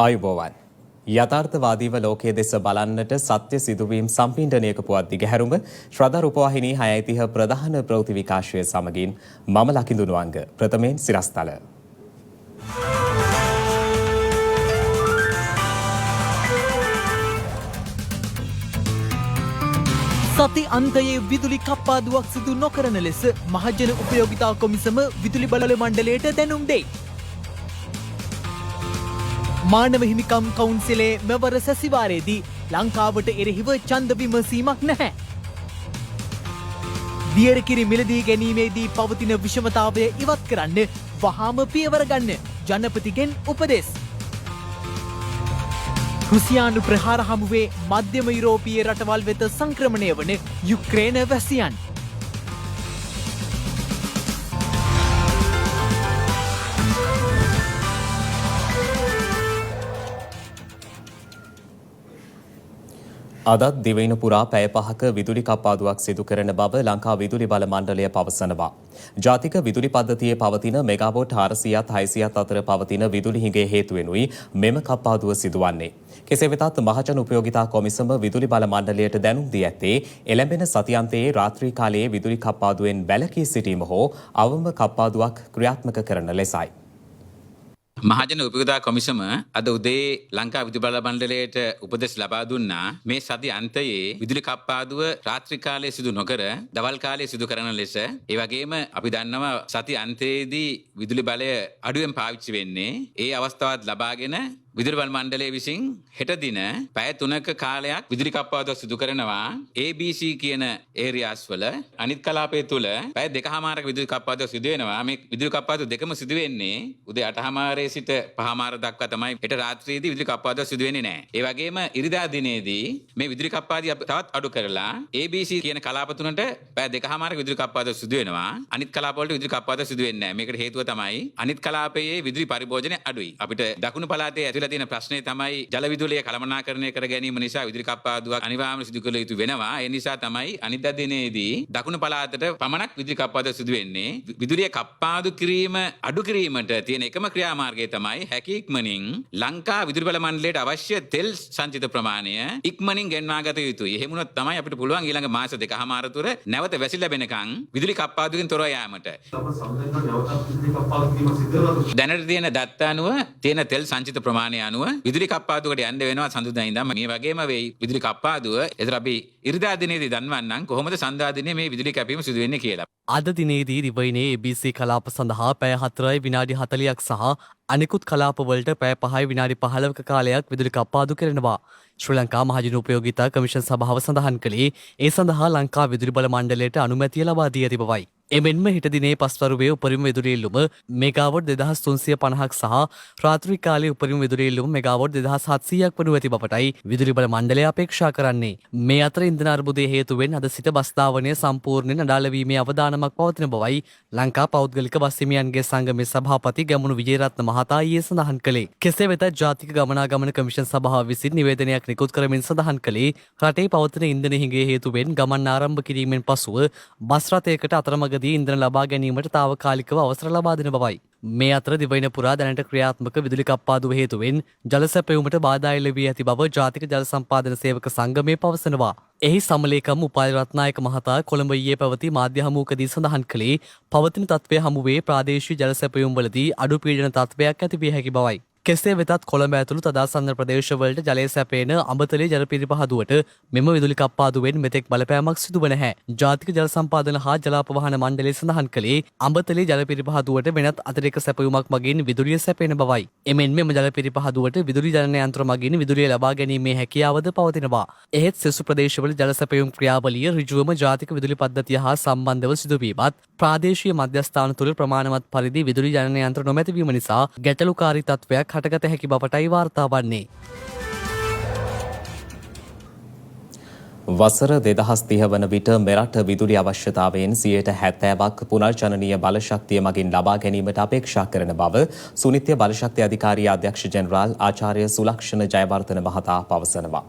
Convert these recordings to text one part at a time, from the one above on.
ආයුබෝවන් යථාර්ථවාදීව ලෝකයේ දෙස බලන්නට සත්‍ය සිදුවීම් සම්පින්ඩනයක පුවත් දිගහැරුම ශ්‍රද්ධා රූපවාහිනී 6:30 ප්‍රධාන ප්‍රවෘත්ති විකාශය සමගින් මම ලකිඳුනුවංග ප්‍රථමයෙන් සිරස්තල සති අන්තයේ විදුලි කප්පාදුවක් සිදු නොකරන ලෙස මහජන උපයෝගිතා කොමිසම විදුලි බල මණ්ඩලයට දැනුම් දෙයි. මානව හිමිකම් කවුන්සිලේ මෙවර සැසිවාරයේදී ලංකාවට එරෙහිව ඡන්ද විමසීමක් නැහැ. දියරකිරි මිලදී ගැනීමේදී පවතින විෂමතාවය ඉවත් කරන්න වහාම පියවර ගන්න ජනපතිගෙන් උපදෙස්. රුසියානු ප්‍රහාර හමුවේ මධ්‍යම යුරෝපීය රටවල් වෙත සංක්‍රමණය වන යුක්‍රේන වැසියන්. අදත් දිවයින පුරා පැය 5ක විදුලි කප්පාදුවක් සිදු කරන බව ලංකා විදුලි බල මණ්ඩලය පවසනවා. ජාතික විදුලි පද්ධතියේ පවතින මෙගාවොට් 400ත් 600ත් අතර පවතින විදුලි හිඟේ හේතුවෙනුයි මෙම කප්පාදුව සිදුවන්නේ. කෙසේ වෙතත් මහජන උපයෝගිතා කොමිසම විදුලි බල මණ්ඩලයට දැනුම් දී ඇත්තේ එළඹෙන සතියන්තයේ රාත්‍රී කාලයේ විදුලි කප්පාදුවෙන් වැළකී සිටීම හෝ අවම කප්පාදුවක් ක්‍රියාත්මක කරන ලෙසයි. මහජන උපයෝගිතා කොමිසම අද උදේ ලංකා විදුලි බල මණ්ඩලයට උපදෙස් ලබා දුන්නා මේ සති අන්තයේ විදුලි කප්පාදුව රාත්‍රී කාලයේ සිදු නොකර දවල් කාලයේ සිදු කරන ලෙස. ඒ වගේම අපි දන්නවා සති අන්තයේදී විදුලි බලය අඩුවෙන් පාවිච්චි වෙන්නේ. ඒ අවස්ථාවත් ලබාගෙන විදුලි බල මණ්ඩලය විසින් හෙට දින පැය 3ක කාලයක් විදුලි කප්පාදුවක් සිදු කරනවා ABC කියන ඒරියාස් වල. අනිත් කලාපය තුල පැය 2කමාරක විදුලි කප්පාදුවක් සිදු වෙනවා. මේ විදුලි කප්පාදුව දෙකම සිදු වෙන්නේ උදේ 8:00 සිට 5:00 දක්වා තමයි. හෙට රාත්‍රියේදී විදුලි කප්පාදුවක් සිදු වෙන්නේ නැහැ. ඒ වගේම ඉරිදා දිනේදී මේ විදුලි කප්පාදිය තවත් අඩු කරලා ABC කියන කලාප තුනට පැය 2කමාරක විදුලි කප්පාදුවක් සිදු වෙනවා. අනිත් කලාප වලට විදුලි කප්පාදුවක් සිදු වෙන්නේ නැහැ. මේකට හේතුව තමයි අනිත් කලාපයේ විදුලි පරිභෝජනය අඩුයි. අපිට දකුණු පළාතේ ඇතුළත තියෙන ප්‍රශ්නේ තමයි ජල විදුලිය කළමනාකරණය කර ගැනීම නිසා විදුලි කප්පාදුවක් අනිවාර්යයෙන්ම සිදු කළ යුතු වෙනවා. ඒ නිසා තමයි අනිද්දා දිනේදී දකුණු පළාතට පමණක් විදුලි කප්පාදුවක් සිදු වෙන්නේ. විදුලිය කප්පාදු කිරීම අඩු කිරීමට තියෙන එකම ක්‍රියාමාර්ගය තමයි හැකි ඉක්මනින් ලංකා විදුලි බල මණ්ඩලයට අවශ්‍ය තෙල් සංචිත ප්‍රමාණය ඉක්මනින් ගෙන්වා ගත යුතුයි. එහෙම වුණොත් තමයි අපිට පුළුවන් ඊළඟ මාස 2කමාර තුර නැවත වැසි ලැබෙනකන් විදුලි කප්පාදුවකින් තොරව යාමට. දැනට තියෙන දත්ත අනුව තියෙන තෙල් සංචිත ප්‍රමාණය අනුව විදුලි කප්පාදුවකට යන්න වෙනවා සඳුදා ඉඳන්. මේ වගේම වෙයි විදුලි කප්පාදුව. ඒතර අපි ඉරිදා දිනේදී දන්වන්නම් කොහොමද සඳුදා දිනේ මේ විදුලි කැපීම සිදු වෙන්නේ කියලා. අද දිනේදී දිවයිනේ ABC කලාප සඳහා පැය 4යි විනාඩි 40ක් සහ අනිකුත් කලාපවලට පැය 5යි විනාඩි 15ක කාලයක් විදුලි කප්පාදු කරනවා. ශ්‍රී ලංකා මහජන උපයෝගිතා කමිෂන් සභාව සඳහන් කළේ ඒ සඳහා ලංකා විදුලි බල මණ්ඩලයට අනුමැතිය ලබා දී ඇති බවයි. එමෙන්ම හෙට දිනේ පස්වරුවේ උපරිම විදුලි ඉල්ලුම මෙගාවොට් 2350ක් සහ රාත්‍රී කාලයේ උපරිම විදුලි ඉල්ලුම මෙගාවොට් 2700ක් වනු ඇති බවටයි විදුලි බල මණ්ඩලය අපේක්ෂා කරන්නේ. මේ අතර ඉන්ධන අර්බුදයේ හේතුවෙන් අද සිට බස් ධාවනය සම්පූර්ණයෙන් අඩාල වීමේ අවදානමක් පවතින බවයි ලංකා පෞද්ගලික බස් හිමියන්ගේ සංගමේ සභාපති ගැමුණු විජේරත්න මහතා ඊයේ සඳහන් කළේ. කෙසේ වෙතත් ජාතික ගමනාගමන කමිෂන් සභාව විසින් නිවේදනයක් නිකුත් කරමින් සඳහන් කළේ රටේ පවතින ඉන්ධන හිඟේ හේතුවෙන් ගමන් ආරම්භ කිරීමෙන් පසුව බස් රථයකට අතරමඟදී ඉන්ධන ලබා ගැනීමට තාවකාලිකව අවසර ලබා දෙන බවයි. මේ අතර දිවයින පුරා දැනට ක්‍රියාත්මක විදුලි කප්පාදුව හේතුවෙන් ජල සැපයුමට බාධා එල්ල වී ඇති බව ජාතික ජල සම්පාදන සේවක සංගමය පවසනවා. එහි සමලේකම් උපාලි රත්නායක මහතා කොළඹ ඊයේ පැවති මාධ්‍ය හමුවකදී සඳහන් කළේ පවතින තත්ත්වය හමුවේ ප්‍රාදේශීය ජල සැපයුම්වලදී අඩු පීඩන තත්ත්වයක් ඇති විය හැකි බවයි. කෙසේ වෙතත් කොළඹ ඇතුළු තදාසන්න ප්‍රදේශවලට ජලය සැපේන අඹතලේ ජල පිරිපහදුවට මෙම විදුලි කප්පාදුවෙන් මෙතෙක් බලපෑමක් සිදු වන නැහැ. ජාතික ජල සම්පාදන හා ජලාපවාහන මණ්ඩලය සඳහන් කළේ අඹතලේ ජල පිරිපහදුවට වෙනත් අතිරේක සැපයුමක් මගින් විදුලිය සැපෙන බවයි. එමෙන්ම මෙම ජල පිරිපහදුවට විදුලි ජනන යන්ත්‍ර මගින් විදුලිය ලබා ගැනීමේ හැකියාවද පවතිනවා. එහෙත් සෙසු ප්‍රදේශවල ජල සැපයුම් ක්‍රියාවලිය ඍජුවම ජාතික විදුලි පද්ධතිය හා සම්බන්ධව සිදුවීමත් ප්‍රාදේශීය මධ්‍යස්ථාන තුළ ප්‍රමාණවත් පරිදි විදුලි ජනන යන්ත්‍ර නොමැතිවීම නිසා ගැටලුකාරී තත්ත්වයක් හටගත හැකි බවටයි වාර්තා වන්නේ. වසර 2030 වන විට මෙරට විදුලි අවශ්‍යතාවයෙන් 70%ක් පුනර්ජනනීය බලශක්තිය මගින් ලබා ගැනීමට අපේක්ෂා කරන බව සුනිත්‍ය බලශක්ති අධිකාරිය අධ්‍යක්ෂ ජෙනරාල් ආචාර්ය සුලක්ෂණ ජයවර්ධන මහතා පවසනවා.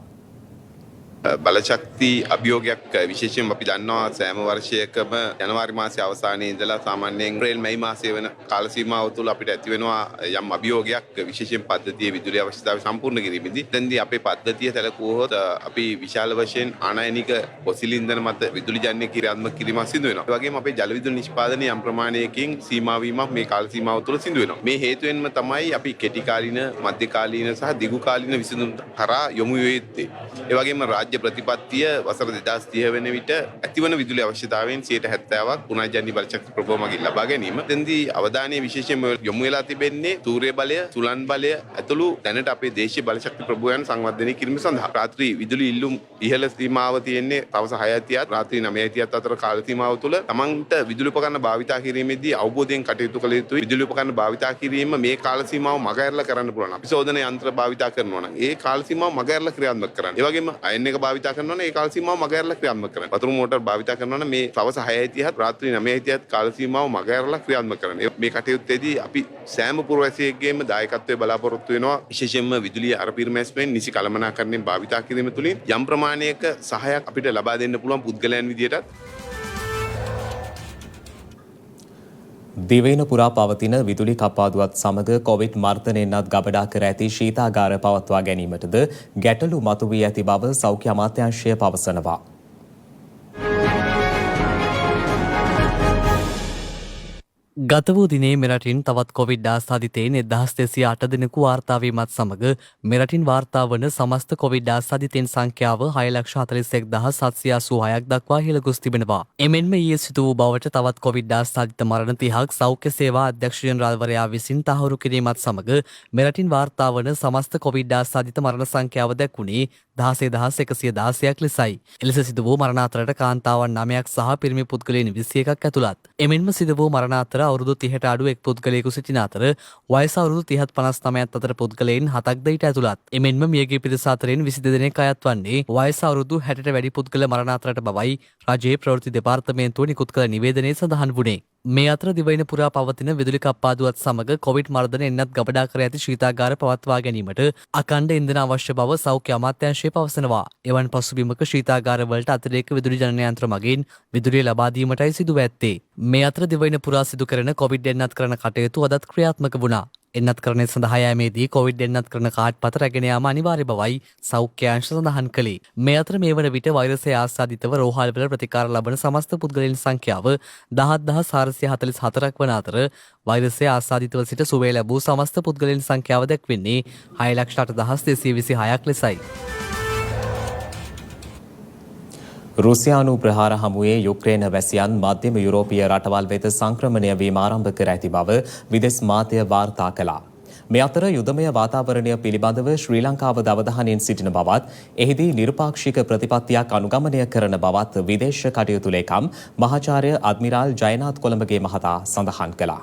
බලශක්ති අභියෝගයක් විශේෂයෙන් අපි දන්නවා සෑම වර්ෂයකම ජනවාරි මාසයේ අවසානයේ ඉඳලා සාමාන්‍යයෙන් අප්‍රේල් මැයි මාසයේ වෙන කාල සීමාව තුළ අපිට ඇති වෙනවා යම් අභියෝගයක් විශේෂයෙන් පද්ධතියේ විදුලි අවශ්‍යතාවය සම්පූර්ණ කිරීමේදී. දැන්දී අපේ පද්ධතිය සැලකුවොත් අපි විශාල වශයෙන් ආනයනික පොසිල් ඉන්ධන මත විදුලි ජන්‍ය ක්‍රියාත්මක කිරීමක් සිදු වෙනවා. ඒ වගේම අපේ ජල විදුලි නිෂ්පාදනය යම් ප්‍රමාණයකින් සීමා වීමක් මේ කාල සීමාව තුළ සිදු වෙනවා. මේ හේතුවෙන්ම තමයි අපි කෙටි කාලීන, මධ්‍ය කාලීන සහ දිගු කාලීන විසඳුම් කරා යොමු වෙ යුත්තේ. ඒ වගේම රාජ්‍ය ප්‍රතිපත්තිය වසර 2030 වෙන විට ඇතිවන විදුලි අවශ්‍යතාවයෙන් 70%ක් පුනර්ජනනීය බලශක්ති ප්‍රභව මගින් ලබා ගැනීම. එතෙන්දී අවධානය විශේෂයෙන්ම යොමු වෙලා තිබෙන්නේ සූර්ය බලය, සුළං බලය ඇතුළු දැනට අපේ දේශීය බලශක්ති ප්‍රභවයන් සංවර්ධනය කිරීම සඳහා. රාත්‍රී විදුලි ඉල්ලුම් ඉහළ සීමාව තියෙන්නේ හවස 6:30ත් රාත්‍රී 9:30ත් අතර කාල සීමාව තුළ තමන්ට විදුලි උපකරණ භාවිතා කිරීමේදී අවබෝධයෙන් කටයුතු කළ යුතුයි. විදුලි උපකරණ භාවිතා කිරීම මේ කාල සීමාව මගහැරලා කරන්න පුළුවන්. අපි සෝදන යන්ත්‍ර භාවිතා කරනවා නම් ඒ කාල සීමාව මගහැරලා ක්‍රියාත්මක කරන්න. ඒ වගේම අයන් එක භාවිතා කරනවා නම් ඒ කාල සීමාව මගහැරලා ක්‍රියාත්මක කරන්න. වතුරු මෝටර භාවිතා කරනවා නම් මේ සවස් 6:30ත් රාත්‍රී 9:30ත් කාල සීමාව මගහැරලා ක්‍රියාත්මක කරන්න. මේ කටයුත්තේදී අපි සෑම පුරවැසියෙක්ගේම දායකත්වය බලාපොරොත්තු වෙනවා. විශේෂයෙන්ම විදුලිය අරපිරිමැස්මෙන් නිසි කළමනාකරණයෙන් භාවිතා කිරීම තුළින් යම් ප්‍රමාණයක සහායක් අපිට ලබා දෙන්න පුළුවන් පුද්ගලයන් විදියටත්. දිවයින පුරා පවතින විදුලි කපාදුවත් සමග කොවිඩ් මර්ධනයෙන්වත් ගබඩා කර ඇති ශීතාගාර පවත්වා ගැනීමටද ගැටලු මතුවී ඇති බව සෞඛ්‍ය අමාත්‍යාංශය පවසනවා. ගත වූ දිනේ මෙරටින් තවත් කොවිඩ් ආසාදිතයින් 1208 දෙනෙකු වාර්තා වීමත් සමග මෙරටින් වාර්තා වන සමස්ත කොවිඩ් ආසාදිතයින් සංඛ්‍යාව 6,41,786ක් දක්වා ඉහළ ගොස් තිබෙනවා. එමෙන්ම ඊයේ සිදු වූ බවට තවත් කොවිඩ් ආසාදිත මරණ 30ක් සෞඛ්‍ය සේවා අධ්‍යක්ෂ ජෙනරාල්වරයා විසින් තහවුරු කිරීමත් සමග මෙරටින් වාර්තා වන සමස්ත කොවිඩ් ආසාදිත මරණ සංඛ්‍යාව දැක්වුණේ 16,116ක් ලෙසයි. එලෙස සිදු වූ මරණ අතරට කාන්තාවන් 9ක් සහ පිරිමි පුද්ගලයන් 21ක් ඇතුළත්. එමෙන්ම සිදු වූ මරණ අතර අවුරුදු 30ට අඩු එක් පුද්ගලයෙකු සිටින අතර වයස අවුරුදු 30ත් 59ත් අතර පුද්ගලයන් 7ක් ද ඊට ඇතුළත්. එමෙන්ම මියගිය පිරිස අතරින් 22 දෙනෙක් අයත් වන්නේ වයස අවුරුදු 60ට වැඩි පුද්ගල මරණ අතරට බවයි රජයේ ප්‍රවෘත්ති දෙපාර්තමේන්තුව නිකුත් කළ නිවේදනයේ සඳහන් වුණේ. මේ අතර දිවයින පුරා පවතින විදුලි කප්පාදුවත් සමග කොවිඩ් මර්ධන එන්නත් ගබඩා කර ඇති ශීතාගාර පවත්වා ගැනීමට අඛණ්ඩ ඉන්ධන අවශ්‍ය බව සෞඛ්‍ය අමාත්‍යාංශය පවසනවා. එවන් පසුබිමක ශීතාගාර වලට අතිරේක විදුලි ජනන යන්ත්‍ර මගින් විදුලිය ලබා දීමටයි සිදුව ඇත්තේ. මේ අතර දිවයින පුරා සිදු කරන කොවිඩ් එන්නත් කරන කටයුතු අදත් ක්‍රියාත්මක වුණා. එන්නත් කරණය සඳහා යෑමේදී කොවිඩ් එන්නත් කරන කාඩ් පත රැගෙන යාම අනිවාර්ය බවයි සෞඛ්‍යාංශ සඳහන් කළේ. මේ අතර මේ වන විට වෛරසය ආසාදිතව රෝහල්වල ප්‍රතිකාර ලබන සමස්ත පුද්ගලයන් සංඛ්‍යාව 17,444ක් වන අතර වෛරසය ආසාදිතව සිට සුවය ලැබූ සමස්ත පුද්ගලයන් සංඛ්‍යාව දැක්වෙන්නේ 6,08,226ක් ලෙසයි. රුසියානු ප්‍රහාර හමුවේ යුක්‍රේන වැසියන් මධ්‍යම යුරෝපීය රටවල් වෙත සංක්‍රමණය වීම ආරම්භ කර ඇති බව විදෙස් මාධ්‍ය වාර්තා කළා. මේ අතර යුදමය වාතාවරණය පිළිබඳව ශ්‍රී ලංකාව අවධානයෙන් සිටින බවත් එහිදී නිර්පාක්ෂික ප්‍රතිපත්තියක් අනුගමනය කරන බවත් විදේශ කටයුතු ලේකම් මහාචාර්ය අද්මිරාල් ජයනාත් කොළඹගේ මහතා සඳහන් කළා.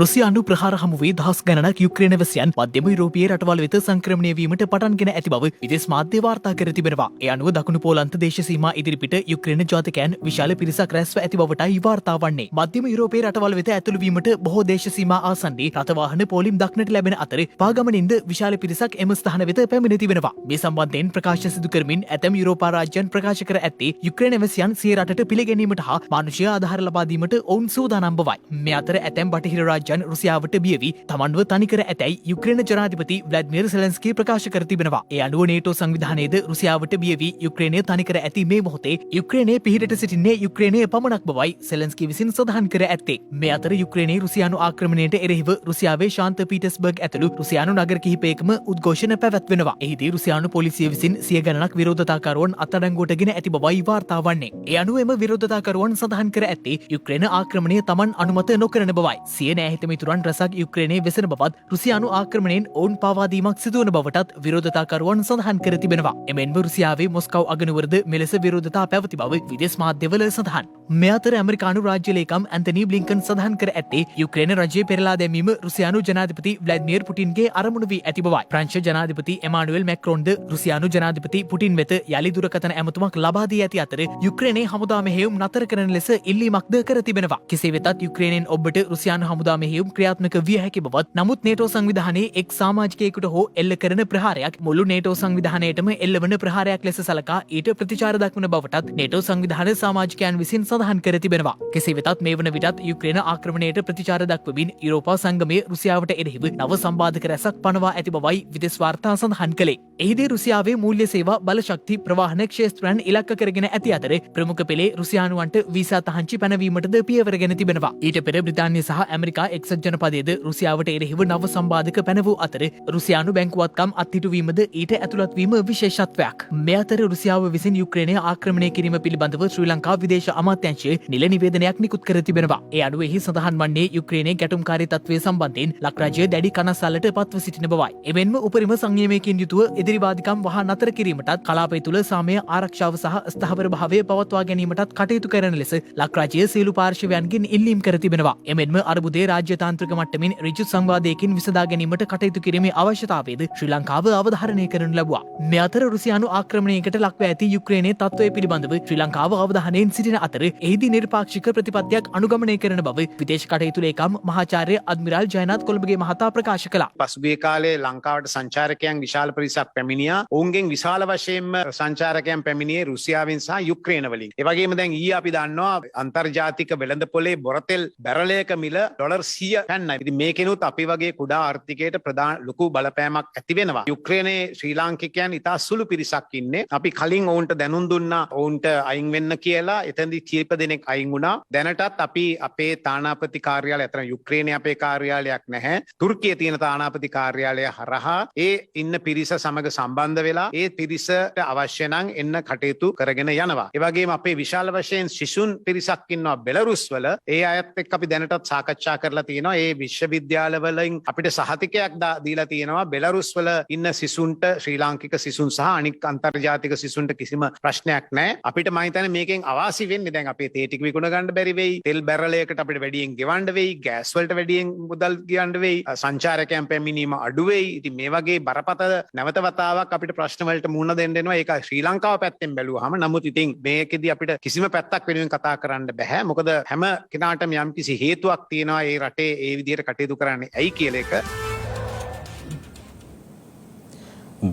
රුසියානු ප්‍රහාර හමුවේ දහස් ගණනක් යුක්‍රේන වැසියන් මධ්‍යම යුරෝපීය රටවල් වෙත සංක්‍රමණය වීමට පටන්ගෙන ඇති බව විදේශ මාධ්‍ය වාර්තා කර තිබෙනවා. ඒ අනුව දකුණු පෝලන්ත දේශ සීමා ඉදිරිපිට යුක්‍රේන ජාතිකයන් විශාල පිරිසක් රැස්ව ඇති බවටයි වාර්තා වන්නේ. මධ්‍යම යුරෝපීය රටවල් වෙත ඇතුළු වීමට බොහෝ දේශ සීමා ආසන්නයේ රථවාහන පෝලිම් දක්නට ලැබෙන අතර පාගමනින්ද විශාල පිරිසක් එම ස්ථාන වෙත පැමිණ තිබෙනවා. මේ සම්බන්ධයෙන් ප්‍රකාශ සිදු කරමින් ඇතැම් යුරෝපා රාජ්‍යයන් ප්‍රකාශ කර ඇත්තේ යුක්‍රේන වැසියන් සිය රටට පිළිගැනීමට හා මානුෂීය ආධාර ලබා දීමට ඔවුන් සූදානම් බවයි. මේ අතර ඇතැම් බටහිර රාජ්‍යයන් රුසියාවට බියවි තමන්ව තනිකර ඇතැයි යුක්‍රේන ජනාධිපති ව්ලාඩිමිර් සෙලෙන්ස්කී ප්‍රකාශ කර තිබෙනවා. ඒ අනුව නේටෝ සංවිධානයේද රුසියාවට බියවි යුක්‍රේනය තනිකර ඇති මේ මොහොතේ යුක්‍රේනයේ පිහිටට සිටින්නේ යුක්‍රේනයේ පමණක් බවයි සෙලෙන්ස්කී විසින් සඳහන් කර ඇත්තේ. මේ අතර යුක්‍රේනයේ රුසියානු ආක්‍රමණයට එරෙහිව රුසියාවේ ශාන්ත පීටර්ස්බර්ග් ඇතුළු රුසියානු නගර කිහිපයකම උද්ඝෝෂණ පැවැත්වෙනවා. එහිදී රුසියානු පොලිසිය විසින් සිය ගණනක් විරෝධතාකරුවන් අත්අඩංගුවටගෙන ඇති බවයි වාර්තා වන්නේ. ඒ අනුව එම විරෝධතාකරුවන් සඳහන් කර ඇත්තේ යුක්‍රේන ආක්‍රමණය තමන් අනුමත නොකරන බවයි. සිය නෑහිත මිතුරන් රැසක් යුක්‍රේනයේ වෙසෙන බවත් රුසියානු ආක්‍රමණයෙන් ඔවුන් පාවාදීමක් සිදුවන බවටත් විරෝධතාකරුවන් සඳහන් කර තිබෙනවා. එමෙන්ම රුසියාවේ මොස්කව් අගනුවරද මෙලෙස විරෝධතා පැවති බව විදේශ මාධ්‍යවල සඳහන්. මේ අතර ඇමරිකානු රාජ්‍ය ලේකම් ඇන්තනී බ්ලින්කන් සඳහන් කර ඇත්තේ යුක්‍රේන රජයේ පෙරලා දැමීම රුසියානු ජනාධිපති ව්ලාඩිමිර් පුටින්ගේ අරමුණු වී ඇති බවයි. ප්‍රංශ ජනාධිපති එමානුවෙල් මැක්‍රෝන්ද රුසියානු ජනාධිපති පුටින් වෙත යලි දුරකථන ඇමතුමක් ලබා දී ඇති අතර යුක්‍රේනයේ හමුදා මෙහෙයුම් නතර කරන ලෙස ඉල්ලීමක්ද කර තිබෙනවා. කෙසේ වෙතත් යුක්‍රේනයෙන් ඔබට රුසියානු හමුදා මෙහෙයුම් ක්‍රියාත්මක විය හැකි බවත් නමුත් නේටෝ සංවිධානයේ එක් සමාජිකයෙකුට හෝ එල්ල කරන ප්‍රහාරයක් මුළු නේටෝ සංවිධානයටම එල්ලවන ප්‍රහාරයක් ලෙස සලකා ඊට ප්‍රතිචාර දක්වන බවටත් නේටෝ සංවිධාන සමාජිකයන් විසින් සඳහන් කර තිබෙනවා. කෙසේ වෙතත් මේ වන විටත් යුක්‍රේන ආක්‍රමණයට ප්‍රතිචාර දක්වමින් යුරෝපා සංගමය රුසියාවට එරෙහිව නව සම්බාධක රැසක් පනවා ඇති බවයි විදෙස් වාර්තා සඳහන් කළේ. එහිදී රුසියාවේ මූල්‍ය සේවා බලශක්ති ප්‍රවාහන ක්ෂේත්‍රයන් ඉලක්ක කරගෙන ඇති අතර ප්‍රමුඛ පෙළේ රුසියානුවන්ට වීසා තහංචි පැනවීමටද පියවරගෙන තිබෙනවා. ඊට පෙර බ්‍රිතාන්‍ය සහ ඇමරිකා එක්සත් ජනපදයේද රුසියාවට එරෙහිව නව සම්බාධක පැනවූ අතර රුසියානු බැංකුවත්කම් අත්හිටුවීමද ඊට ඇතුළත් වීම විශේෂත්වයක්. මේ අතර රුසියාව විසින් යුක්‍රේනය ආක්‍රමණය කිරීම පිළිබඳව ශ්‍රී ලංකා විදේශ අමාත්‍යාංශය නිල නිවේදනයක් නිකුත් කර තිබෙනවා. ඒ අනුව එහි සඳහන් වන්නේ යුක්‍රේනයේ ගැටුම්කාරී තත්ත්වය සම්බන්ධයෙන් ලක්රාජ්‍ය දැඩි කනස්සල්ලට පත්ව සිටින බවයි. එමෙන්ම උපරිම සංයමයකින් යුතුව එදිරිවාදිකම් වහා නතර කිරීමටත් කලාපය තුළ සාමය ආරක්ෂාව සහ ස්ථාවර භාවය පවත්වා ගැනීමටත් කටයුතු කරන ලෙස ලක්රාජ්‍ය සියලු පාර්ශවයන්ගෙන් ඉල්ලීම් කර තිබෙනවා. එමෙන්ම අර්බුදයේ රාජ්‍යතාන්ත්‍රික මට්ටමින් ඍජු සංවාදයකින් විසඳා ගැනීමට කටයුතු කිරීමේ අවශ්‍යතාවයද ශ්‍රී ලංකාව අවධාරණය කරනු ලැබුවා. මේ අතර රුසියානු ආක්‍රමණයකට ලක්ව ඇති යුක්‍රේනයේ තත්ත්වය පිළිබඳව ශ්‍රී ලංකාව අවධානයෙන් සිටින අතර එහිදී නිර්පාක්ෂික ප්‍රතිපත්තියක් අනුගමනය කරන බව විදේශ කටයුතු ලේකම් මහාචාර්ය අද්මිරාල් ජයනාත් කොළඹගේ මහතා ප්‍රකාශ කළා. පසුගිය කාලේ ලංකාවට සංචාරකයන් විශාල පිරිසක් පැමිණියා. ඔවුන්ගෙන් විශාල වශයෙන්ම සංචාරකයන් පැමිණියේ රුසියාවෙන් සහ යුක්‍රේන වලින්. ඒ වගේම දැන් ඊයේ අපි දන්නවා අන්තර්ජාතික වෙළඳපොලේ බොරතෙල් බැරලයක මිල ඩොලර් 100 පැන්නයි. ඉතින් මේකෙනුත් අපි වගේ කුඩා ආර්ථිකයට ප්‍රධාන ලොකු බලපෑමක් ඇති වෙනවා. යුක්‍රේනයේ ශ්‍රී ලාංකිකයන් ඉතා සුළු පිරිසක් ඉන්නේ. අපි කලින් ඔවුන්ට දැනුම් දුන්නා ඔවුන්ට අයින් වෙන්න කියලා. එතනදී කීප දෙනෙක් අයින් වුණා. දැනටත් අපි අපේ තානාපති කාර්යාලය අතර යුක්‍රේනයේ අපේ කාර්යාලයක් නැහැ. තුර්කියේ තියෙන තානාපති කාර්යාලය හරහා ඒ ඉන්න පිරිස සමග සම්බන්ධ වෙලා ඒ පිරිසට අවශ්‍ය නම් එන්න කටයුතු කරගෙන යනවා. ඒ වගේම අපේ විශාල වශයෙන් සිසුන් පිරිසක් ඉන්නවා බෙලරුස් වල. ඒ අයත් එක්ක අපි දැනටත් සාකච්ඡා කරලා තියෙනවා. ඒ විශ්වවිද්‍යාලවලින් අපිට සහතිකයක් දීලා තියෙනවා බෙලරුස් වල ඉන්න සිසුන්ට ශ්‍රී ලාංකික සිසුන් සහ අනික් අන්තර්ජාතික සිසුන්ට කිසිම ප්‍රශ්නයක් නැහැ. අපිට මම හිතන්නේ මේකෙන් අවාසි වෙන්නේ දැන් අපේ තේ ටික විකුණ ගන්න බැරි වෙයි. තෙල් බැරලයකට අපිට වැඩියෙන් ගෙවන්න වෙයි. ගෑස් වලට වැඩියෙන් මුදල් ගෙවන්න වෙයි. සංචාරකයන් පැමිණීම අඩු වෙයි. ඉතින් මේ වගේ බරපතල නැවත වතාවක් අපිට ප්‍රශ්න වලට මුහුණ දෙන්න වෙනවා. ඒක ශ්‍රී ලංකාව පැත්තෙන් බැලුවාම නමුත් ඉතින් මේකෙදි අපිට කිසිම පැත්තක් වෙනුවෙන් කතා කරන්න බෑ. මොකද හැම කෙනාටම යම්කිසි හේතුවක් තියෙනවා ඒ රටේ ඒ විදිහට කටයුතු කරන්නේ ඇයි කියලා එක.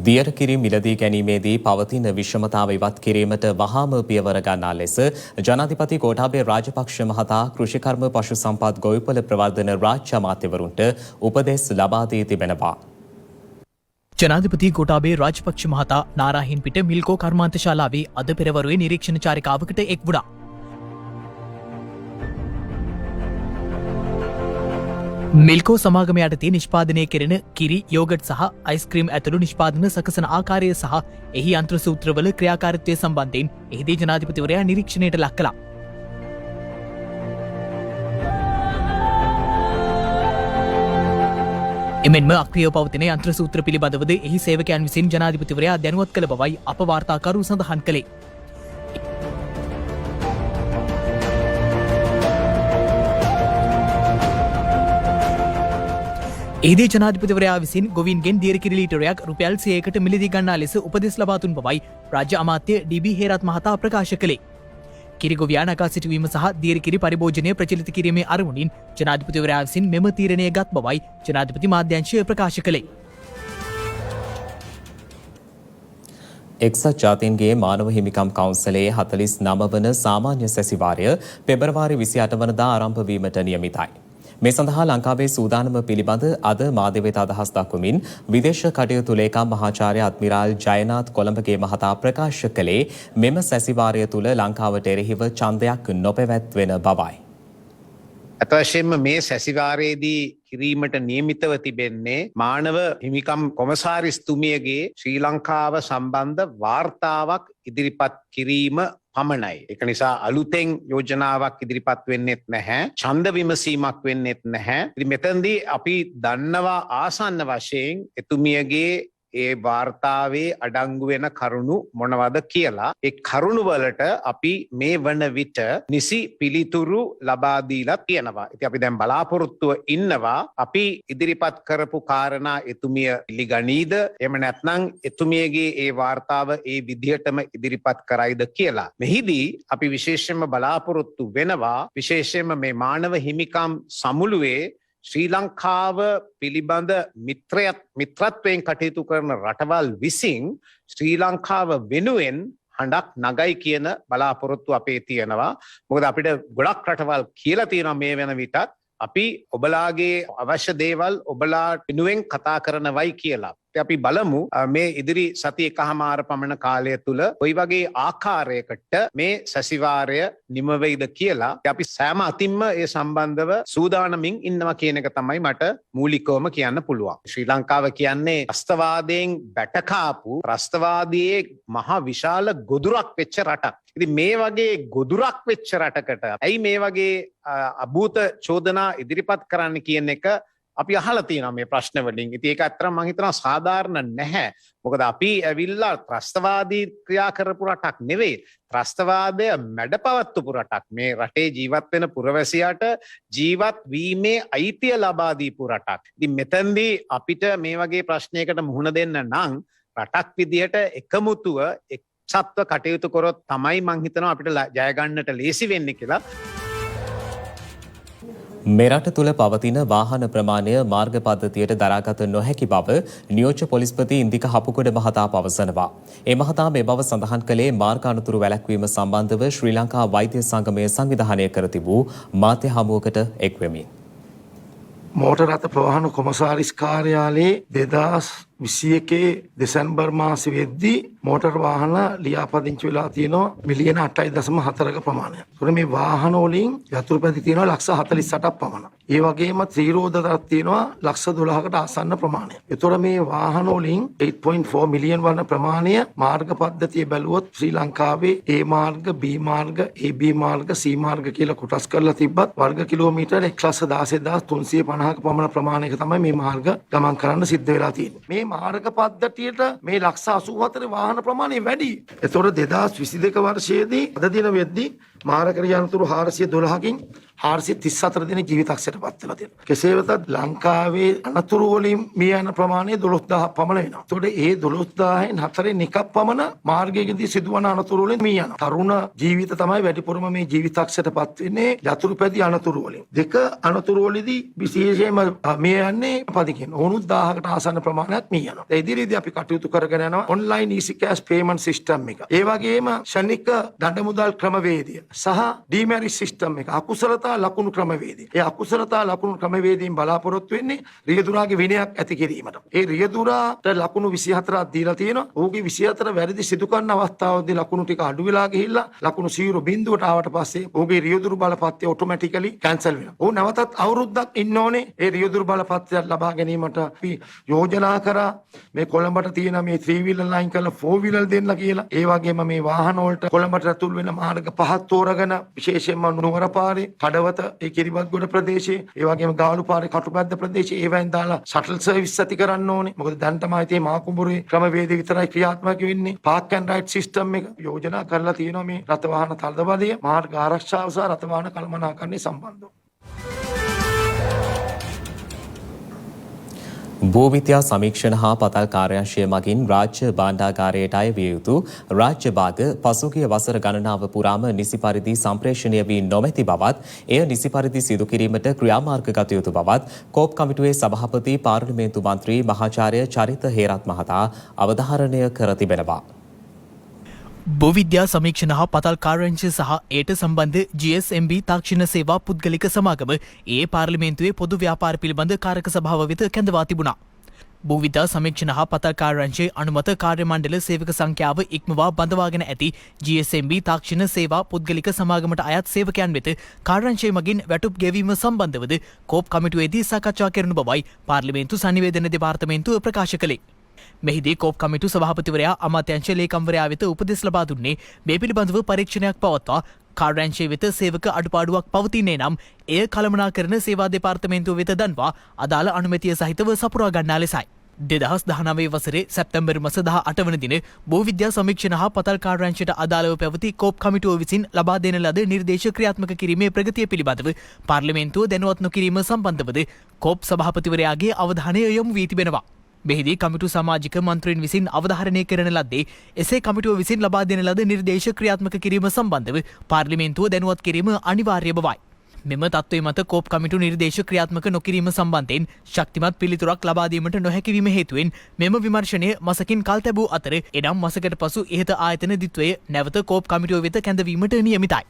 දියර කිරි මිලදී ගැනීමේදී පවතින විෂමතාව ඉවත් කිරීමට වහාම පියවර ගන්නා ලෙස ජනාධිපති ගෝඨාභය රාජපක්ෂ මහතා කෘෂිකර්ම පශු සම්පත් ගොවිපළ ප්‍රවර්ධන රාජ්‍ය අමාත්‍යවරුන්ට උපදෙස් ලබා දී තිබෙනවා. ජනාධිපති ගෝඨාභය රාජපක්ෂ මහතා නාරාහින් පිට මිල්කෝ කර්මාන්ත ශාලාවේ අද පෙරවරුවේ නිරීක්ෂණ චාරිකාවකට එක් වුණා. මිල්කෝ සමාගම යටතේ නිෂ්පාදනය කෙරෙන කිරි යෝගට් සහ අයිස්ක්‍රීම් ඇතුළු නිෂ්පාදන සකසන ආකාරය සහ එහි යන්ත්‍ර සූත්‍රවල ක්‍රියාකාරීත්වය සම්බන්ධයෙන් එහිදී ජනාධිපතිවරයා නිරීක්ෂණයට ලක් කළා. එමෙන්ම අක්‍රියව පවතින යන්ත්‍ර සූත්‍ර පිළිබඳවද එහි සේවකයන් විසින් ජනාධිපතිවරයා දැනුවත් කළ බවයි අප වාර්තාකරු සඳහන් කළේ. එහිදී ජනාධිපතිවරයා විසින් ගොවීන්ගෙන් දියර කිරි ලීටරයක් රුපියල් 100කට මිලදී ගන්නා ලෙස උපදෙස් ලබා දුන් බවයි රාජ්‍ය අමාත්‍ය ඩී.බී. හේරත් මහතා ප්‍රකාශ කළේ. කිරි ගොවියා නගා සිටුවීම සහ දියර කිරි පරිභෝජනය ප්‍රචලිත කිරීමේ අරමුණින් ජනාධිපතිවරයා විසින් මෙම තීරණය ගත් බවයි ජනාධිපති මාධ්‍යාංශය ප්‍රකාශ කළේ. එක්සත් ජාතීන්ගේ මානව හිමිකම් කවුන්සලයේ 49 වන සාමාන්‍ය සැසිවාරය පෙබරවාරි 28 වනදා ආරම්භ වීමට නියමිතයි. මේ සඳහා ලංකාවේ සූදානම පිළිබඳ අද මාධ්‍ය වෙත අදහස් දක්වමින් විදේශ කටයුතු ලේකම් මහාචාර්ය අද්මිරාල් ජයනාත් කොළඹගේ මහතා ප්‍රකාශ කළේ මෙම සැසිවාරය තුළ ලංකාවට එරෙහිව ඡන්දයක් නොපැවැත්වෙන බවයි. අතවශයෙන්ම මේ සැසිවාරයේදී කිරීමට නියමිතව තිබෙන්නේ මානව හිමිකම් කොමසාරිස්තුමියගේ ශ්‍රී ලංකාව සම්බන්ධ වාර්තාවක් ඉදිරිපත් කිරීම පමණයි. ඒක නිසා අලුතෙන් යෝජනාවක් ඉදිරිපත් වෙන්නෙත් නැහැ. ඡන්ද විමසීමක් වෙන්නෙත් නැහැ. ඉතින් මෙතනදී අපි දන්නවා ආසන්න වශයෙන් එතුමියගේ ඒ වාර්තාවේ අඩංගු වෙන කරුණු මොනවද කියලා. ඒ කරුණු වලට අපි මේ වන විට නිසි පිළිතුරු ලබා දීලා තියෙනවා. ඉතින් අපි දැන් බලාපොරොත්තුව ඉන්නවා අපි ඉදිරිපත් කරපු කාරණා එතුමිය පිළිගනීද එහෙම නැත්නම් එතුමියගේ ඒ වාර්තාව ඒ විදිහටම ඉදිරිපත් කරයිද කියලා. මෙහිදී අපි විශේෂයෙන්ම බලාපොරොත්තු වෙනවා විශේෂයෙන්ම මේ මානව හිමිකම් සමුළුවේ ශ්‍රී ලංකාව පිළිබඳ මිත්‍රත්වයෙන් කටයුතු කරන රටවල් විසින් ශ්‍රී ලංකාව වෙනුවෙන් හඬක් නගයි කියන බලාපොරොත්තු අපේ තියෙනවා. මොකද අපිට ගොඩක් රටවල් කියලා තියෙනවා මේ වෙන විටත් අපි ඔබලාගේ අවශ්‍ය දේවල් ඔබලා වෙනුවෙන් කතා කරනවයි කියලා. අපි බලමු මේ ඉදිරි සති එකහමාර පමණ කාලය තුල කොයි වගේ ආකාරයකට මේ සැසිවාරය නිම වෙයිද කියලා අපි සෑම අතින්ම ඒ සම්බන්ධව සූදානමින් ඉන්නවා කියන එක තමයි මට මූලිකවම කියන්න පුළුවන්. ශ්‍රී ලංකාව කියන්නේ ත්‍රස්තවාදයෙන් බැටකාපු ත්‍රස්තවාදයේ මහා විශාල ගොදුරක් වෙච්ච රටක්. ඉතින් මේ වගේ ගොදුරක් වෙච්ච රටකට ඇයි මේ වගේ අභූත චෝදනා ඉදිරිපත් කරන්න කියන එක අපි අහලා තියෙනවා මේ ප්‍රශ්න වලින්. ඉතින් ඒක අත්‍තරම මම හිතනවා සාධාරණ නැහැ. මොකද අපි ඇවිල්ලා ත්‍රස්තවාදී ක්‍රියා කරපු රටක් නෙවෙයි. ත්‍රස්තවාදය මැඩපවත්වපු රටක්. මේ රටේ ජීවත් වෙන පුරවැසියාට ජීවත් වීමේ අයිතිය ලබා දීපු රටක්. ඉතින් මෙතෙන්දී අපිට මේ වගේ ප්‍රශ්නයකට මුහුණ දෙන්න නම් රටක් විදියට එකමුතුව එක්සත්ව කටයුතු කරොත් තමයි මං හිතනවා අපිට ජය ගන්නට ලේසි වෙන්නේ කියලා. මෙරට තුළ පවතින වාහන ප්‍රමාණය මාර්ග පද්ධතියට දරාගත නොහැකි බව නියෝජ්‍ය පොලිස්පති ඉන්දික හපුගොඩ මහතා පවසනවා. ඒ මහතා මේ බව සඳහන් කළේ මාර්ග අනතුරු වැළැක්වීම සම්බන්ධව ශ්‍රී ලංකා වෛද්‍ය සංගමය සංවිධානය කර තිබූ මාධ්‍ය හමුවකට එක්වෙමින්. මෝටර් රථ ප්‍රවාහන කොමසාරිස් කාර්යාලයේ 2021 දෙසැම්බර් මාසෙ වෙද්දී මෝටර් වාහන ලියාපදිංචි වෙලා තියෙනවා මිලියන 8.4ක ප්‍රමාණයක්. ඒතර මේ වාහන වලින් යතුරු පැති තියෙනවා ලක්ෂ 48ක් පමණ. ඒ වගේම ත්‍රිරෝධතරක් තියෙනවා ලක්ෂ 12කට ආසන්න ප්‍රමාණයක්. ඒතර මේ වාහන වලින් 8.4 මිලියන් වන ප්‍රමාණය මාර්ග පද්ධතිය බැලුවොත් ශ්‍රී ලංකාවේ A මාර්ග, B මාර්ග, AB මාර්ග, C මාර්ග කියලා කොටස් කරලා තිබ්බත් වර්ග කිලෝමීටර් 116350ක පමණ ප්‍රමාණයක තමයි මේ මාර්ග ගමන් කරන්න සිද්ධ වෙලා තියෙන්නේ. මේ මාර්ග පද්ධතියට මේ ලක්ෂ 84 වාහන ප්‍රමාණය වැඩි. ඒතොර 2022 වර්ෂයේදී අද දින වෙද්දී මාර්ග ක්‍රියානතුරු 412කින් 434 දෙනෙක් ජීවිතක්ෂයට පත් වෙලා තියෙනවා. කෙසේ වෙතත් ලංකාවේ අනතුරු වලින් මිය යන ප්‍රමාණය 12000ක් පමණ වෙනවා. ඒතොර ඒ 12000න් 4න් එකක් පමණ මාර්ගයේදී සිදුවන අනතුරු වලින් මිය යනවා. තරුණ ජීවිත තමයි වැඩිපුරම මේ ජීවිතක්ෂයට පත් වෙන්නේ යතුරු පැදි අනතුරු වලින්. දෙක අනතුරු වලදී විශේෂයෙන්ම මිය යන්නේ පදිකින්. ඕනුත් 1000කට ආසන්න ප්‍රමාණයක් මිය යනවා. ඒ ඉදිරියේදී අපි කටයුතු කරගෙන යනවා online easy cash payment system එක. ඒ වගේම ශනික දඬ මුදල් ක්‍රමවේදය සහ ඩීමැරිජ් සිස්ටම් එක අකුසලතා ලකුණු ක්‍රමවේදය. ඒ අකුසලතා ලකුණු ක්‍රමවේදයෙන් බලාපොරොත්තු වෙන්නේ රියදුරාගේ විනයක් ඇති කිරීමට. ඒ රියදුරාට ලකුණු 24ක් දීලා තියෙනවා. ඔහුගේ 24 වැරදි සිදු කරන අවස්ථාවේදී ලකුණු ටික අඩු වෙලා ගිහිල්ලා ලකුණු 0.0ට ආවට පස්සේ ඔහුගේ රියදුරු බලපත්‍රය ඔටෝමැටිකලි කැන්සල් වෙනවා. ඔහු නැවතත් අවුරුද්දක් ඉන්න ඕනේ ඒ රියදුරු බලපත්‍රය ලබා ගැනීමට. අපි යෝජනා කරා මේ කොළඹට තියෙන මේ 3 wheeler line කරලා 4 wheeler දෙන්න කියලා. ඒ වගේම මේ වාහන වලට කොළඹට ඇතුල් වෙන මාර්ග පහක් තෝරගෙන විශේෂයෙන්ම නුවර පාරේ, කඩවත, ඒ කිරිබත්ගොඩ ප්‍රදේශයේ, ඒ වගේම ගාලු පාරේ කටුපැද්ද ප්‍රදේශයේ ඒවෙන් දාලා ෂටල් සර්විස් ඇති කරන්න ඕනේ. මොකද දැන් තමයි තේ මාකුඹුරේ ක්‍රමවේද විතරයි ක්‍රියාත්මක වෙන්නේ. පාක් ඇන්ඩ් රයිඩ් සිස්ටම් එක යෝජනා කරලා තියෙනවා මේ රථ වාහන තල්දබදය, මාර්ග ආරක්ෂාව සහ රථ වාහන කළමනාකරණය සම්බන්ධව. භූවිද්‍යා සමීක්ෂණ හා පතල් කාර්යාංශය මගින් රාජ්‍ය භාණ්ඩාගාරයට අයවිය යුතු රාජ්‍ය භාග පසුගිය වසර ගණනාව පුරාම නිසි පරිදි සම්ප්‍රේෂණය වී නොමැති බවත් එය නිසි පරිදි සිදු කිරීමට ක්‍රියාමාර්ග ගත යුතු බවත් කෝප් කමිටුවේ සභාපති පාර්ලිමේන්තු මන්ත්‍රී මහාචාර්ය චරිත හේරත් මහතා අවධාරණය කර තිබෙනවා. භූවිද්‍යා සමීක්ෂණ හා පතල් කාර්යාංශය සහ ඒට සම්බන්ධ GSMB තාක්ෂණ සේවා පුද්ගලික සමාගම ඒ පාර්ලිමේන්තුවේ පොදු ව්‍යාපාර පිළිබඳ කාරක සභාව වෙත කැඳවා තිබුණා. භූවිද්‍යා සමීක්ෂණ හා පතල් කාර්යාංශයේ අනුමත කාර්ය මණ්ඩල සේවක සංඛ්‍යාව ඉක්මවා බඳවාගෙන ඇති GSMB තාක්ෂණ සේවා පුද්ගලික සමාගමට අයත් සේවකයන් වෙත කාර්යාංශය මගින් වැටුප් ගෙවීම සම්බන්ධවද කෝප් කමිටුවේදී සාකච්ඡා කරන බවයි පාර්ලිමේන්තු සංනිවේදන දෙපාර්තමේන්තුව ප්‍රකාශ කළේ. මෙහිදී කෝප් කමිටු සභාපතිවරයා අමාත්‍යංශ ලේකම්වරයා වෙත උපදෙස් ලබා දුන්නේ මේ පිළිබඳව පරීක්ෂණයක් පවත්වා කාර්යාංශය වෙත සේවක අඩුපාඩුවක් පවතින්නේ නම් එය කළමනාකරන සේවා දෙපාර්තමේන්තුව වෙත දන්වා අදාළ අනුමැතිය සහිතව සපුරා ගන්නා ලෙසයි. 2019 වසරේ සැප්තැම්බර් මාස 18 වන දින භූවිද්‍යා සමීක්ෂණ හා පතල් කාර්යාංශයට අදාළව පැවති කෝප් කමිටුව විසින් ලබා දෙන ලද නිර්දේශ ක්‍රියාත්මක කිරීමේ ප්‍රගතිය පිළිබඳව පාර්ලිමේන්තුව දැනුවත් නොකිරීම සම්බන්ධවද කෝප් සභාපතිවරයාගේ අවධානය යොමු වී තිබෙනවා. මෙහිදී කමිටු සමාජික මන්ත්‍රීන් විසින් අවධාරණය කරන ලද්දේ එසේ කමිටුව විසින් ලබා දෙන ලද නිර්දේශ ක්‍රියාත්මක කිරීම සම්බන්ධව පාර්ලිමේන්තුව දැනුවත් කිරීම අනිවාර්ය බවයි. මෙම තත්ත්වය මත කෝප් කමිටු නිර්දේශ ක්‍රියාත්මක නොකිරීම සම්බන්ධයෙන් ශක්තිමත් පිළිතුරක් ලබා දීමට නොහැකිවීම හේතුවෙන් මෙම විමර්ශනය මසකින් කල් තැබූ අතර එනම් මසකට පසු ඉහත ආයතන දිත්වය නැවත කෝප් කමිටුව වෙත කැඳවීමට නියමිතයි.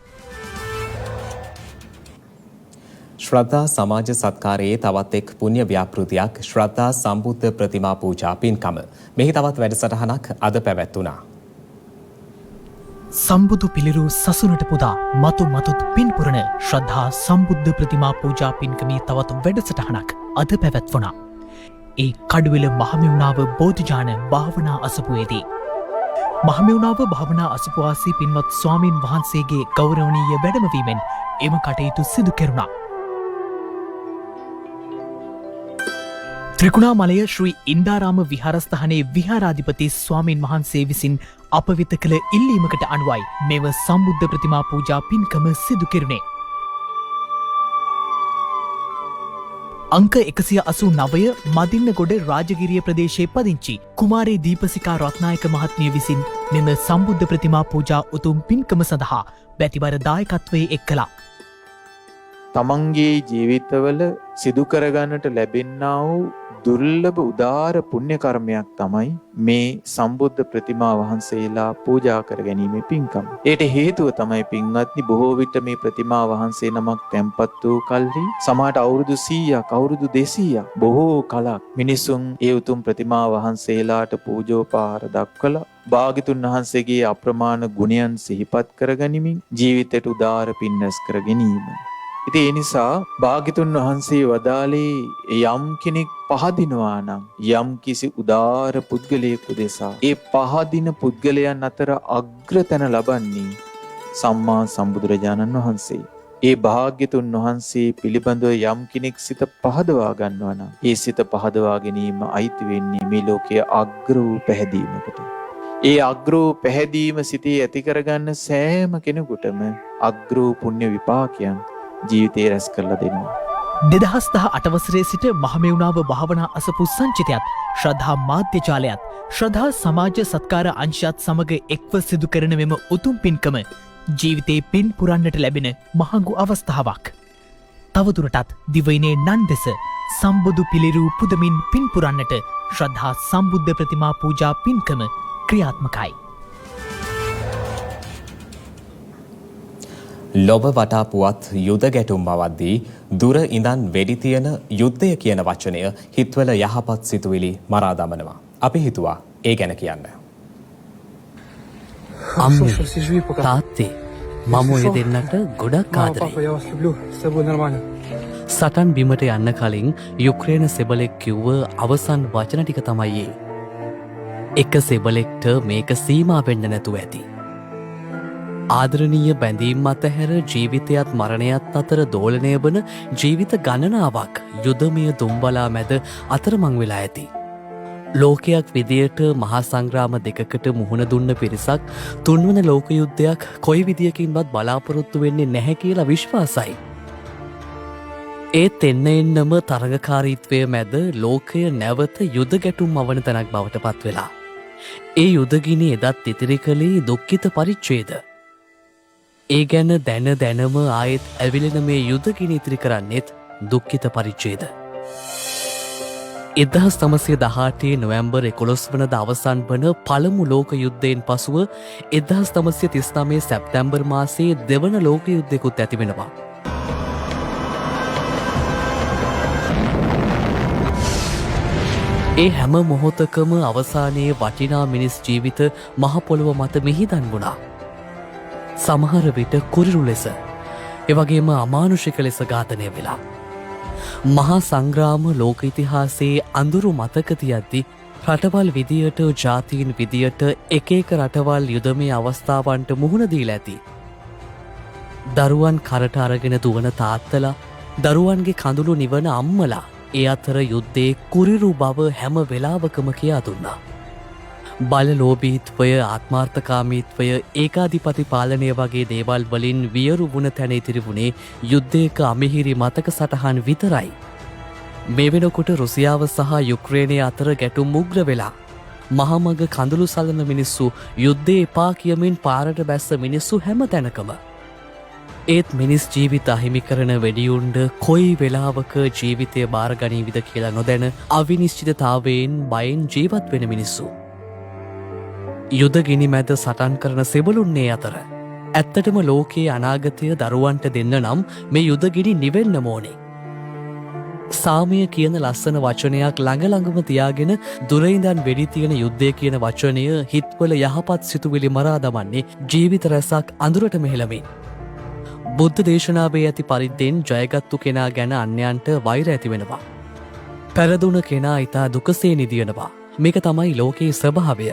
ශ්‍රද්ධා සමාජ සත්කාරයේ තවත් එක් පුණ්‍ය ව්‍යාපෘතියක් ශ්‍රද්ධා සම්බුද්ධ ප්‍රතිමා පූජා පින්කම. මෙහි තවත් වැඩසටහනක් අද පැවැත්වුණා. සම්බුදු පිළිරු සසුනට පුදා මතු මතුත් පින්පුරණ ශ්‍රද්ධා සම්බුද්ධ ප්‍රතිමා පූජා පින්කමේ තවත් වැඩසටහනක් අද පැවැත්වුණා. ඒ කඩුවෙල මහමෙවුනාව බෝධිජාන භාවනා අසපුවේදී. මහමෙවුනාව භාවනා අසපුවාසී පින්වත් ස්වාමීන් වහන්සේගේ ගෞරවනීය වැඩමවීමෙන් එම කටයුතු සිදු කෙරුණා. ත්‍රිකුණාමලය ශ්‍රී ඉන්දාරාම විහාරස්ථානයේ විහාරාධිපති ස්වාමීන් වහන්සේ විසින් අප වෙත කළ ඉල්ලීමකට අනුවයි මෙම සම්බුද්ධ ප්‍රතිමා පූජා පින්කම සිදු කෙරුණේ. අංක 189 මදින්නගොඩ රාජගිරිය ප්‍රදේශයේ පදිංචි කුමාරී දීපසිකා රත්නායක මහත්මිය විසින් මෙම සම්බුද්ධ ප්‍රතිමා පූජා උතුම් පින්කම සඳහා බැතිබර දායකත්වයේ එක් කළා. තමන්ගේ ජීවිතවල සිදු කරගන්නට ලැබෙන්නා වූ දුර්ලභ උදාර පුණ්‍ය කර්මයක් තමයි මේ සම්බුද්ධ ප්‍රතිමා වහන්සේලා පූජා කර ගැනීමේ පින්කම. ඒට හේතුව තමයි පින්වත්නි බොහෝ විට මේ ප්‍රතිමා වහන්සේ නමක් තැන්පත් වූ කල්හි සමහරට අවුරුදු 100ක් අවුරුදු 200ක් බොහෝ කලක් මිනිසුන් ඒ උතුම් ප්‍රතිමා වහන්සේලාට පූජෝපහාර දක්වලා භාග්‍යතුන් වහන්සේගේ අප්‍රමාණ ගුණයන් සිහිපත් කරගනිමින් ජීවිතයට උදාර පින් රැස් කර ගැනීම. ඉතින් ඒ නිසා භාග්‍යතුන් වහන්සේ වදාළේ යම් කෙනෙක් පහදිනවා නම් යම් කිසි උදාර පුද්ගලයෙකු දෙසා ඒ පහදින පුද්ගලයන් අතර අග්‍රතැන ලබන්නේ සම්මා සම්බුදුරජාණන් වහන්සේ. ඒ භාග්‍යතුන් වහන්සේ පිළිබඳව යම් කෙනෙක් සිත පහදවා ගන්නවා නම් ඒ සිත පහදවා ගැනීම අයිති වෙන්නේ මේ ලෝකයේ අග්‍ර වූ පැහැදීමකට. ඒ අග්‍ර වූ පැහැදීම සිතේ ඇති කරගන්න සෑම කෙනෙකුටම අග්‍ර වූ පුණ්‍ය විපාකයන් ජීවිතේ රැස් කරලා දෙනවා. 2018 වසරේ සිට මහමෙවුනාව භාවනා අසපු සංචිතයත් ශ්‍රද්ධා මාධ්‍ය ජාලයත් ශ්‍රද්ධා සමාජ සත්කාර අංශයත් සමග එක්ව සිදු කරන මෙම උතුම් පින්කම ජීවිතේ පින් පුරන්නට ලැබෙන මහඟු අවස්ථාවක්. තවදුරටත් දිවයිනේ නන්දෙස සම්බුදු පිළිරූ පුදමින් පින් පුරන්නට ශ්‍රද්ධා සම්බුද්ධ ප්‍රතිමා පූජා පින්කම ක්‍රියාත්මකයි. ලොබ වටා පුවත් යුද ගැටුම් මවද්දී දුර ඉඳන් වෙඩි තියන යුද්ධය කියන වචනය හිත්වල යහපත් සිතුවිලි මරා දමනවා. අපි හිතුවා ඒ ගැන කියන්න. අම්මේ තාත්තේ මම ඔය දෙන්නට ගොඩක් ආදරේ. සටන් බිමට යන්න කලින් යුක්‍රේන සෙබලෙක් කිව්ව අවසන් වචන ටික තමයි ඒ. එක සෙබලෙක්ට මේක සීමා වෙන්න නැතුව ඇති. ආදරණීය බැඳීම් අතහැර ජීවිතයත් මරණයත් අතර දෝලනය වන ජීවිත ගණනාවක් යුදමය දුම්බලා මැද අතරමං වෙලා ඇති. ලෝකයක් විදියට මහා සංග්‍රාම දෙකකට මුහුණ දුන්න පිරිසක් තුන්වන ලෝක යුද්ධයක් කොයි විදියකින්වත් බලාපොරොත්තු වෙන්නේ නැහැ කියලා විශ්වාසයි. ඒත් එන්න එන්නම තරගකාරීත්වය මැද ලෝකය නැවත යුද ගැටුම් අවන තැනක් බවට පත් වෙලා. ඒ යුදගිනි එදත් ඉතිරි කළේ දුක්ඛිත පරිච්ඡේද. ඒ ගැන දැනම ආයෙත් ඇවිලෙන මේ යුදගිනි ඉතිරි කරන්නෙත් දුක්ඛිත පරිච්ඡේද. 1918 නොවැම්බර් 11 වනද අවසන් වන පළමු ලෝක යුද්ධයෙන් පසුව 1939 සැප්තැම්බර් මාසයේ දෙවන ලෝක යුද්ධයකුත් ඇති වෙනවා. ඒ හැම මොහොතකම අවසානයේ වටිනා මිනිස් ජීවිත මහ පොළොව මත මිහිදන් වුණා. සමහර විට කුරිරු ලෙස, එවැගේම අමානුෂික ලෙස ඝාතනය වෙලා. මහා සංග්‍රාම ලෝක ඉතිහාසයේ අඳුරු මතක තියද්දි රටවල් විදියට ජාතීන් විදියට එක එක රටවල් යුදමය අවස්ථාවන්ට මුහුණ දීලා ඇති. දරුවන් කරට අරගෙන දුවන තාත්තලා, දරුවන්ගේ කඳුළු නිවන අම්මලා ඒ අතර යුද්ධයේ කුරිරු බව හැම වෙලාවකම කියා දුන්නා. බලලෝභීත්වය, ආත්මාර්ථකාමීත්වය, ඒකාධිපති පාලනය වගේ දේවල් වලින් වියරු වුණ තැන ඉතිරි වුණේ යුද්ධයක අමිහිරි මතක සටහන් විතරයි. මේ වෙනකොට රුසියාව සහ යුක්‍රේනය අතර ගැටුම් උග්‍ර වෙලා මහමග කඳුළු සලන මිනිස්සු, යුද්ධේ එපා කියමින් පාරට බැස්ස මිනිස්සු හැම තැනකම. ඒත් මිනිස් ජීවිත අහිමි කරන වෙඩියුන්ඩ කොයි වෙලාවක ජීවිතය භාරගනීවිද කියලා නොදැන අවිනිශ්චිතතාවයෙන් බයෙන් ජීවත් වෙන මිනිස්සු. යුද ගිනි මැද සටන් කරන සෙබළුන්නේ අතර. ඇත්තටම ලෝකයේ අනාගතය දරුවන්ට දෙන්න නම් මේ යුද ගිනි නිවෙන්න මෝනේ. සාමය කියන ලස්සන වචනයක් ළඟළඟම තියාගෙන දුරයිඳන් වෙඩි තියෙන යුද්ධය කියන වචනය හිත්වල යහපත් සිතුවිලි මරා දමන්නේ ජීවිත රැසක් අඳුරට මෙහෙලමින්. බුද්ධ දේශනාවේ ඇති පරිද්දෙන් ජයගත්තු කෙනා ගැන අන්‍යයන්ට වෛර ඇති වෙනවා. පැරදුන කෙනා ඉතා දුකසේ නිදියනවා. මේක තමයි ලෝකයේ ස්වභාවය.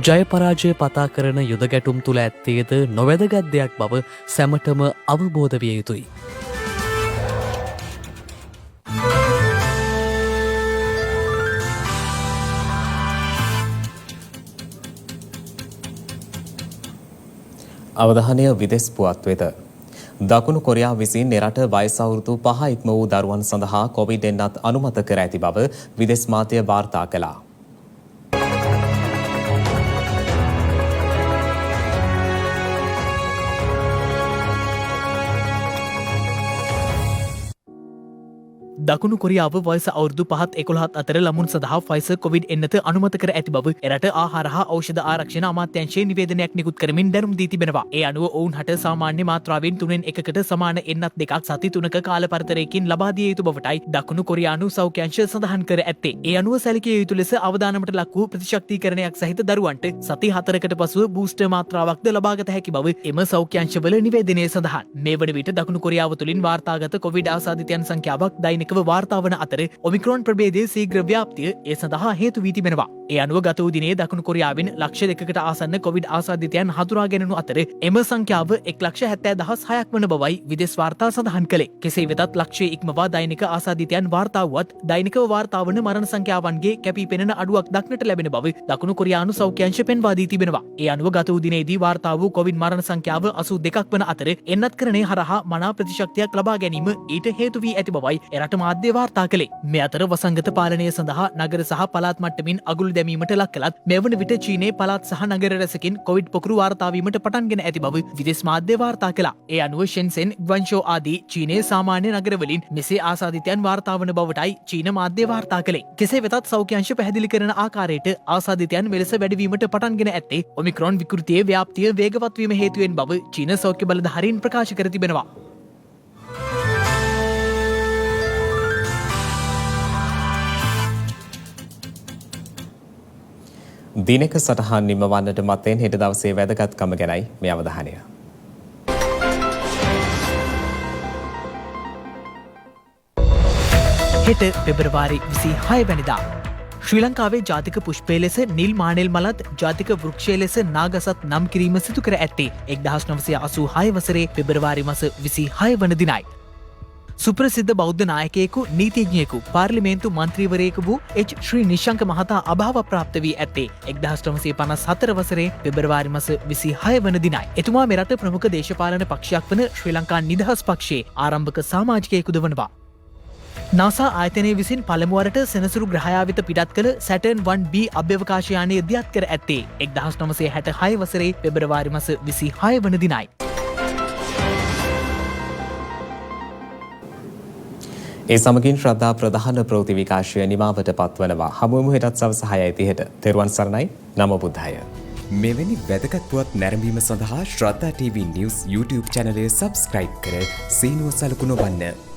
ජයපරාජය පතා කරන යුද ගැටුම් තුළ ඇත්තේද නොවැදගත් දෙයක් බව සැමටම අවබෝධ විය යුතුයි. අවධානය විදෙස් පුවත් වෙත. දකුණු කොරියාව විසින් එරට වයස අවුරුදු 5 ඉක්ම වූ දරුවන් සඳහා කොවිඩ් එන්නත් අනුමත කර ඇති බව විදෙස් මාධ්‍ය වාර්තා කළා. දකුණු කොරියාව වයස අවුරුදු 5-11 අතර ළමුන් සඳහා ෆයිසර් කොවිඩ් එන්නත අනුමත කර ඇති බව එරට ආහාර හා ඖෂධ ආරක්ෂණ අමාත්‍යාංශයේ නිවේදනයක් නිකුත් කරමින් දැනුම් දී තිබෙනවා. ඒ අනුව ඔවුන් හට සාමාන්‍ය මාත්‍රාවෙන් 3/1කට සමාන එන්නත් දෙකක් සති 3ක කාල පරතරයකින් ලබා දිය යුතු බවටයි දකුණු කොරියානු සෞඛ්‍යාංශය සඳහන් කර ඇත්තේ. ඒ අනුව සැලකිය යුතු ලෙස අවදානමට ලක් වූ ප්‍රතිශක්තිකරණයක් සහිත දරුවන්ට සති 4කට පසුව බූස්ටර් මාත්‍රාවක්ද ලබාගත හැකි බව එම සෞඛ්‍යාංශවල නිවේදනයේ සඳහන්. මේ වන විට දකුණු කොරියාව තුළින් වාර්තාගත කොවිඩ් ආසාදිතයන් සංඛ්‍යාවක් දෛනිකව වාර්තා වන අතර ඔමික්‍රෝන් ප්‍රභේදයේ ශීඝ්‍ර ව්‍යාප්තිය ඒ සඳහා හේතු වී තිබෙනවා. ඒ අනුව ගත වූ දිනේ දකුණු කොරියාවෙන් ලක්ෂ 2කට ආසන්න කොවිඩ් ආසාදිතයන් හඳුනා ගැනුණු අතර එම සංඛ්‍යාව 1,70,600ක් වන බවයි විදෙස් වාර්තා සඳහන් කළේ. කෙසේ වෙතත් ලක්ෂයේ ඉක්මවා දෛනික ආසාදිතයන් වාර්තා වුවත් දෛනිකව වාර්තා වන මරණ සංඛ්‍යාවන්ගේ කැපී පෙනෙන අඩුවක් දක්නට ලැබෙන බව දකුණු කොරියානු සෞඛ්‍යාංශ පෙන්වා දී තිබෙනවා. ඒ අනුව ගත වූ දිනේදී වාර්තා වූ කොවිඩ් මරණ සංඛ්‍යාව 82ක් වන අතර එන්නත්කරණය හරහා මනා ප්‍රතිශක්තියක් ලබා ගැනීම ඊට හේතු වී ඇති බවයි එරට මාධ්‍ය වාර්තා කළේ. මේ අතර වසංගත පාලනය සඳහා නගර සහ පළාත් මට්ටමින් අගුළු දැමීමට ලක් කළත් මෙවන විට චීනයේ පළාත් සහ නගර රැසකින් කොවිඩ් පොකුරු වාර්තා වීමට පටන්ගෙන ඇති බව විදෙස් මාධ්‍ය වාර්තා කළා. ඒ අනුව ෂෙන්සෙන්, ග්වන්ෂෝ ආදී චීනයේ සාමාන්‍ය නගරවලින් මෙසේ ආසාදිතයන් වාර්තා වන බවටයි චීන මාධ්‍ය වාර්තා කළේ. කෙසේ වෙතත් සෞඛ්‍යාංශ පැහැදිලි කරන ආකාරයට ආසාදිතයන් මෙලෙස වැඩිවීමට පටන්ගෙන ඇත්තේ ඔමික්‍රෝන් විකෘතියේ ව්‍යාප්තිය වේගවත් වීම හේතුවෙන් බව චීන සෞඛ්‍ය බලධාරීන් ප්‍රකාශ කර තිබෙනවා. දිනක සටහන් නිමවන්නට මත්තෙන් හෙට දවසේ වැදගත්කම ගැනයි මේ අවධානය. හෙට පෙබරවාරි 26 වැනිදා ශ්‍රී ලංකාවේ ජාතික පුෂ්පය ලෙස නිල් මානෙල් මලත් ජාතික වෘක්ෂය ලෙස නාගසත් නම් කිරීම සිදු කර ඇත්තේ 1986 වසරේ පෙබරවාරි මාස 26 වන දිනයි. සුප්‍රසිද්ධ බෞද්ධ නායකයෙකු නීතිඥයෙකු පාර්ලිමේන්තු මන්ත්‍රීවරයෙකු වූ එච් ශ්‍රී නිශ්ශංක මහතා අභාව ප්‍රාප්ත වී ඇත්තේ 1954 වසරේ පෙබරවාරි මාස 26 වන දිනයි. එතුමා මෙරට ප්‍රමුඛ දේශපාලන පක්ෂයක් වන ශ්‍රී ලංකා නිදහස් පක්ෂයේ ආරම්භක සමාජිකයෙකුද වනවා. නාසා ආයතනය විසින් පළමුවරට සෙනසුරු ග්‍රහයා වෙත පිටත් කළ සැටර්න් 1B අභ්‍යවකාශ යානය දියත් කර ඇත්තේ 1966 වසරේ පෙබරවාරි මාස 26 වන දිනයි. ඒ සමගින් ශ්‍රද්ධා ප්‍රධාන ප්‍රවෘත්ති විකාශය නිමාවට පත්වනවා. හමුවමු හෙටත් සවස 6:30ට. තෙරුවන් සරණයි. නමෝ බුද්ධාය. මෙවැනි වැදගත් පුවත් නැරඹීම සඳහා ශ්‍රද්ධා TV News YouTube channel එක subscribe කර සීනුව සලකුණ වන්න.